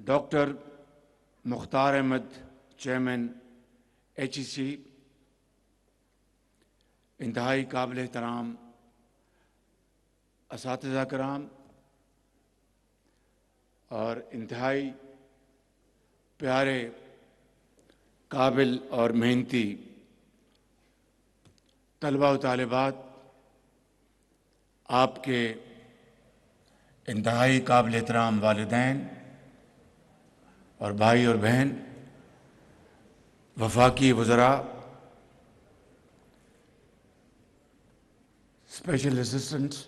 Doctor مختار Ahmad chairman HEC، انتہائی قابل احترام اساتذہ کرام اور انتہائی پیارے قابل اور محنتی طلباء و طالبات، آپ کے انتہائی قابل احترام والدین اور بھائی اور بہن، وفاقی وزراء، اسپیشل اسسٹنٹس،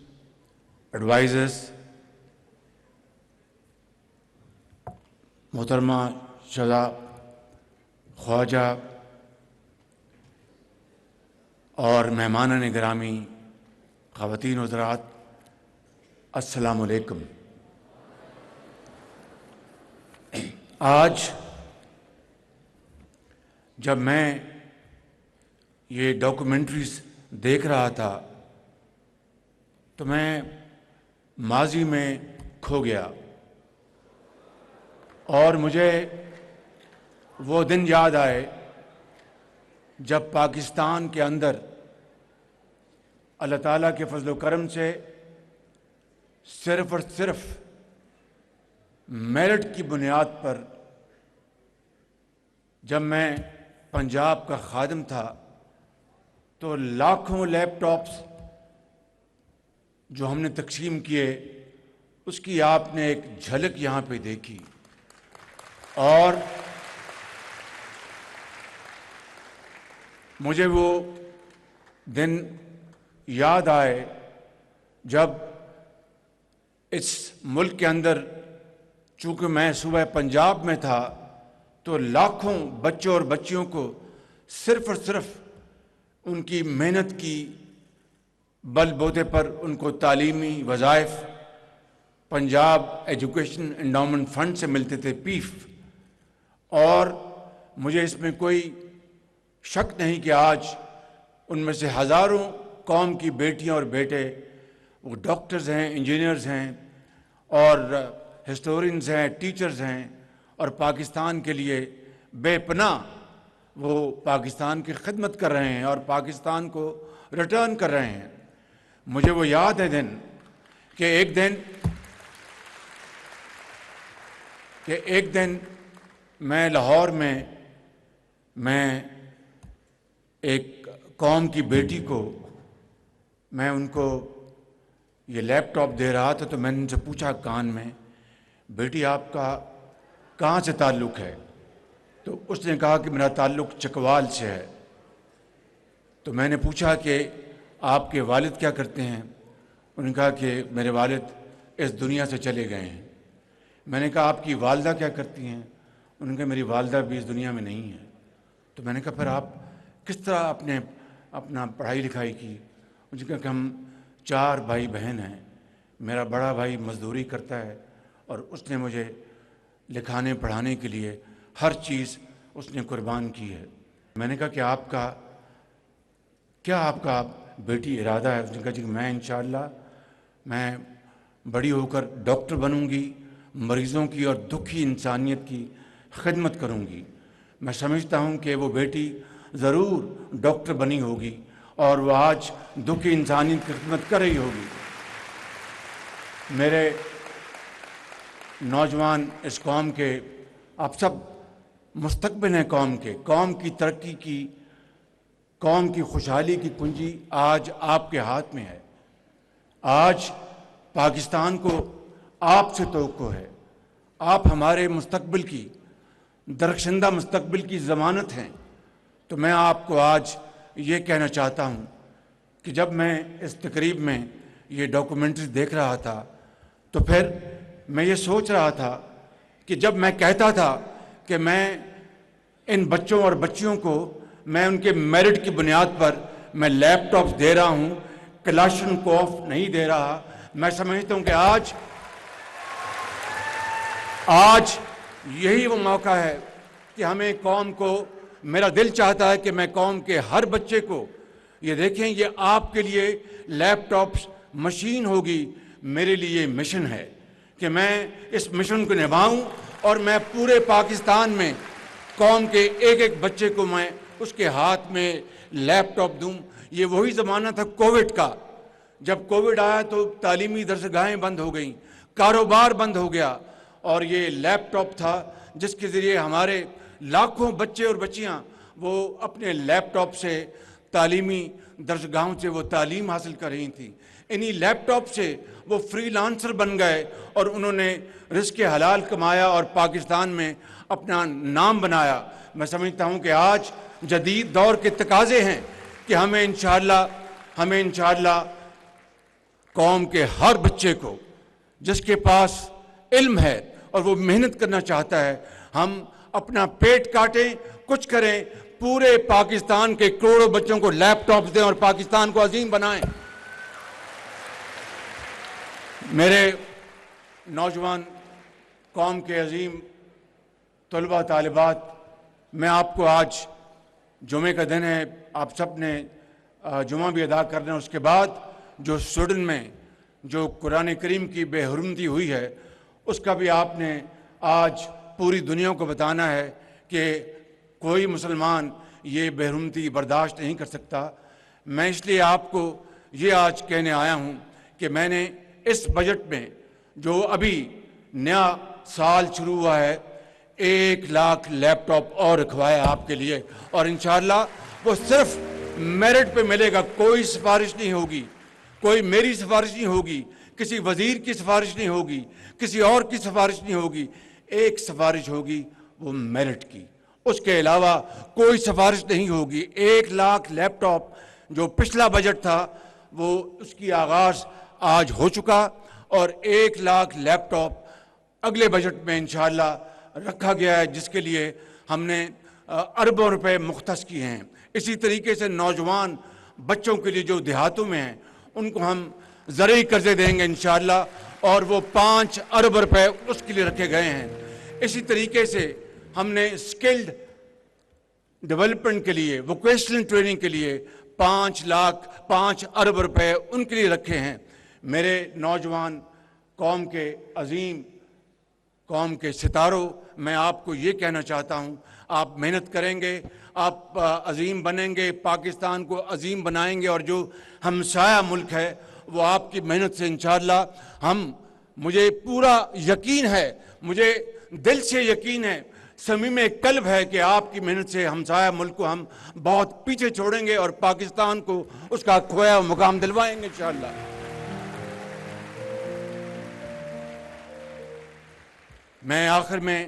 ایڈوائزرز، محترمہ شذا خواجہ اور مہمانان گرامی، خواتین حضرات، السلام علیکم۔ آج جب میں یہ ڈاکومنٹریز دیکھ رہا تھا تو میں ماضی میں کھو گیا اور مجھے وہ دن یاد آئے جب پاکستان کے اندر اللہ تعالیٰ کے فضل و کرم سے صرف اور صرف میرٹ کی بنیاد پر جب میں پنجاب کا خادم تھا تو لاکھوں لیپ ٹاپس جو ہم نے تقسیم کیے اس کی آپ نے ایک جھلک یہاں پہ دیکھی، اور مجھے وہ دن یاد آئے جب اس ملک کے اندر، چونکہ میں صوبہ پنجاب میں تھا، تو لاکھوں بچوں اور بچیوں کو صرف اور صرف ان کی محنت کی بل بوتے پر ان کو تعلیمی وظائف پنجاب ایجوکیشن انڈاؤمنٹ فنڈ سے ملتے تھے، پیف۔ اور مجھے اس میں کوئی شک نہیں کہ آج ان میں سے ہزاروں قوم کی بیٹیاں اور بیٹے وہ ڈاکٹرز ہیں، انجینئرز ہیں اور ہسٹورینز ہیں، ٹیچرز ہیں، اور پاکستان کے لیے بے پناہ وہ پاکستان کی خدمت کر رہے ہیں اور پاکستان کو ریٹرن کر رہے ہیں۔ مجھے وہ یاد ہے دن کہ ایک دن میں لاہور میں ایک قوم کی بیٹی کو میں ان کو یہ لیپ ٹاپ دے رہا تھا، تو میں نے ان سے پوچھا کان میں، بیٹی آپ کا کہاں سے تعلق ہے؟ تو اس نے کہا کہ میرا تعلق چکوال سے ہے۔ تو میں نے پوچھا کہ آپ کے والد کیا کرتے ہیں؟ انہوں نے کہا کہ میرے والد اس دنیا سے چلے گئے ہیں۔ میں نے کہا آپ کی والدہ کیا کرتی ہیں؟ انہوں نے کہا میری والدہ بھی اس دنیا میں نہیں ہے۔ تو میں نے کہا پھر آپ کس طرح اپنا پڑھائی لکھائی کی؟ انہوں نے کہا کہ ہم 4 بھائی بہن ہیں، میرا بڑا بھائی مزدوری کرتا ہے اور اس نے مجھے لکھانے پڑھانے کے لیے ہر چیز اس نے قربان کی ہے۔ میں نے کہا کہ آپ کا بیٹی ارادہ ہے؟ اس نے کہا جی میں انشاءاللہ میں بڑی ہو کر ڈاکٹر بنوں گی، مریضوں کی اور دکھی انسانیت کی خدمت کروں گی۔ میں سمجھتا ہوں کہ وہ بیٹی ضرور ڈاکٹر بنی ہوگی اور وہ آج دکھی انسانیت کی خدمت کر رہی ہوگی۔ میرے نوجوان اس قوم کے، آپ سب مستقبل ہیں قوم کے، قوم کی ترقی کی، قوم کی خوشحالی کی کنجی آج آپ کے ہاتھ میں ہے۔ آج پاکستان کو آپ سے توقع ہے، آپ ہمارے مستقبل کی، درخشندہ مستقبل کی ضمانت ہیں۔ تو میں آپ کو آج یہ کہنا چاہتا ہوں کہ جب میں اس تقریب میں یہ ڈاکومنٹری دیکھ رہا تھا تو پھر میں یہ سوچ رہا تھا کہ جب میں کہتا تھا کہ میں ان بچوں اور بچیوں کو میں ان کے میرٹ کی بنیاد پر میں لیپ ٹاپس دے رہا ہوں، کلاشن کوف نہیں دے رہا، میں سمجھتا ہوں کہ آج یہی وہ موقع ہے کہ ہمیں قوم کو، میرا دل چاہتا ہے کہ میں قوم کے ہر بچے کو یہ دیکھیں، یہ آپ کے لیے لیپ ٹاپس مشین ہوگی، میرے لیے مشن ہے کہ میں اس مشن کو نبھاؤں اور میں پورے پاکستان میں قوم کے ایک ایک بچے کو میں اس کے ہاتھ میں لیپ ٹاپ دوں۔ یہ وہی زمانہ تھا کووڈ کا، جب کووڈ آیا تو تعلیمی درسگاہیں بند ہو گئیں، کاروبار بند ہو گیا، اور یہ لیپ ٹاپ تھا جس کے ذریعے ہمارے لاکھوں بچے اور بچیاں وہ اپنے لیپ ٹاپ سے تعلیمی درسگاہوں سے وہ تعلیم حاصل کر رہی تھیں۔ انہی لیپ ٹاپ سے وہ فری لانسر بن گئے اور انہوں نے رزق حلال کمایا اور پاکستان میں اپنا نام بنایا۔ میں سمجھتا ہوں کہ آج جدید دور کے تقاضے ہیں کہ ہمیں انشاءاللہ قوم کے ہر بچے کو جس کے پاس علم ہے اور وہ محنت کرنا چاہتا ہے، ہم اپنا پیٹ کاٹیں، کچھ کریں، پورے پاکستان کے کروڑوں بچوں کو لیپ ٹاپ دیں اور پاکستان کو عظیم بنائیں۔ میرے نوجوان قوم کے عظیم طلباء طالبات، میں آپ کو آج جمعے کا دن ہے، آپ سب نے جمعہ بھی ادا کرنا ہے، اس کے بعد جو سویڈن میں جو قرآن کریم کی بے حرمتی ہوئی ہے اس کا بھی آپ نے آج پوری دنیا کو بتانا ہے کہ کوئی مسلمان یہ بے حرمتی برداشت نہیں کر سکتا۔ میں اس لیے آپ کو یہ آج کہنے آیا ہوں کہ میں نے اس بجٹ میں جو ابھی نیا سال شروع ہوا ہے 1 لاکھ لیپ ٹاپ اور رکھوایا آپ کے لیے، اور انشاءاللہ وہ صرف میرٹ پہ ملے گا، کوئی سفارش نہیں ہوگی، کوئی میری سفارش نہیں ہوگی، کسی وزیر کی سفارش نہیں ہوگی، کسی اور کی سفارش نہیں ہوگی، ایک سفارش ہوگی، وہ میرٹ کی، اس کے علاوہ کوئی سفارش نہیں ہوگی۔ 1 لاکھ لیپ ٹاپ جو پچھلا بجٹ تھا وہ اس کی آغاز آج ہو چکا، اور 1 لاکھ لیپ ٹاپ اگلے بجٹ میں انشاءاللہ رکھا گیا ہے، جس کے لیے ہم نے اربوں روپے مختص کیے ہیں۔ اسی طریقے سے نوجوان بچوں کے لیے جو دیہاتوں میں ہیں ان کو ہم زرعی قرضے دیں گے انشاءاللہ، اور وہ 5 ارب روپے اس کے لیے رکھے گئے ہیں۔ اسی طریقے سے ہم نے اسکلڈ ڈیولپمنٹ کے لیے، ووکیشنل ٹریننگ کے لیے 5 ارب روپے ان کے لیے رکھے ہیں۔ میرے نوجوان قوم کے عظیم، قوم کے ستاروں، میں آپ کو یہ کہنا چاہتا ہوں، آپ محنت کریں گے، آپ عظیم بنیں گے، پاکستان کو عظیم بنائیں گے، اور جو ہمسایہ ملک ہے وہ آپ کی محنت سے انشاءاللہ مجھے پورا یقین ہے، مجھے دل سے یقین ہے، صمیم قلب ہے کہ آپ کی محنت سے ہمسایہ ملک کو ہم بہت پیچھے چھوڑیں گے اور پاکستان کو اس کا کھویا مقام دلوائیں گے انشاءاللہ۔ میں آخر میں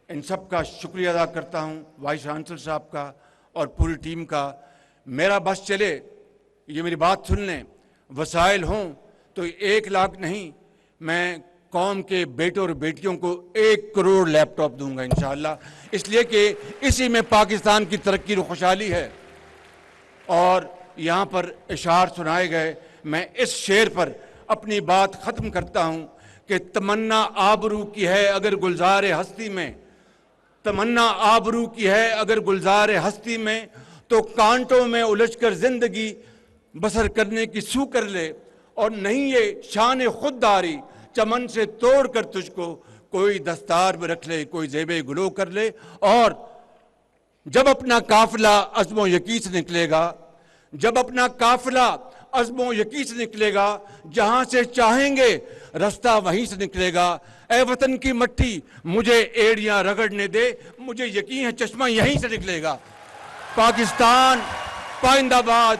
ان سب کا شکریہ ادا کرتا ہوں، وائس چانسلر صاحب کا اور پوری ٹیم کا۔ میرا بس چلے، یہ میری بات سن لیں، وسائل ہوں تو 1 لاکھ نہیں، میں قوم کے بیٹوں اور بیٹیوں کو 1 کروڑ لیپ ٹاپ دوں گا انشاءاللہ، اس لیے کہ اسی میں پاکستان کی ترقی اور خوشحالی ہے۔ اور یہاں پر اشعار سنائے گئے، میں اس شعر پر اپنی بات ختم کرتا ہوں کہ تمنا آبرو کی ہے اگر گلزار ہستی میں، تمنا آبرو کی ہے اگر گلزار ہستی میں، تو کانٹوں میں الجھ کر زندگی بسر کرنے کی سو کر لے، اور نہیں یہ شان خودداری چمن سے توڑ کر تجھ کو کوئی دستار میں رکھ لے، کوئی زیب گلو کر لے۔ اور جب اپنا قافلہ عزم و یقین سے نکلے گا، جب اپنا قافلہ عزم و یقین سے نکلے گا، جہاں سے چاہیں گے رستہ وہیں سے نکلے گا۔ اے وطن کی مٹی مجھے ایڑیاں رگڑنے دے، مجھے یقین ہے چشمہ یہیں سے نکلے گا۔ پاکستان پائندہ باد۔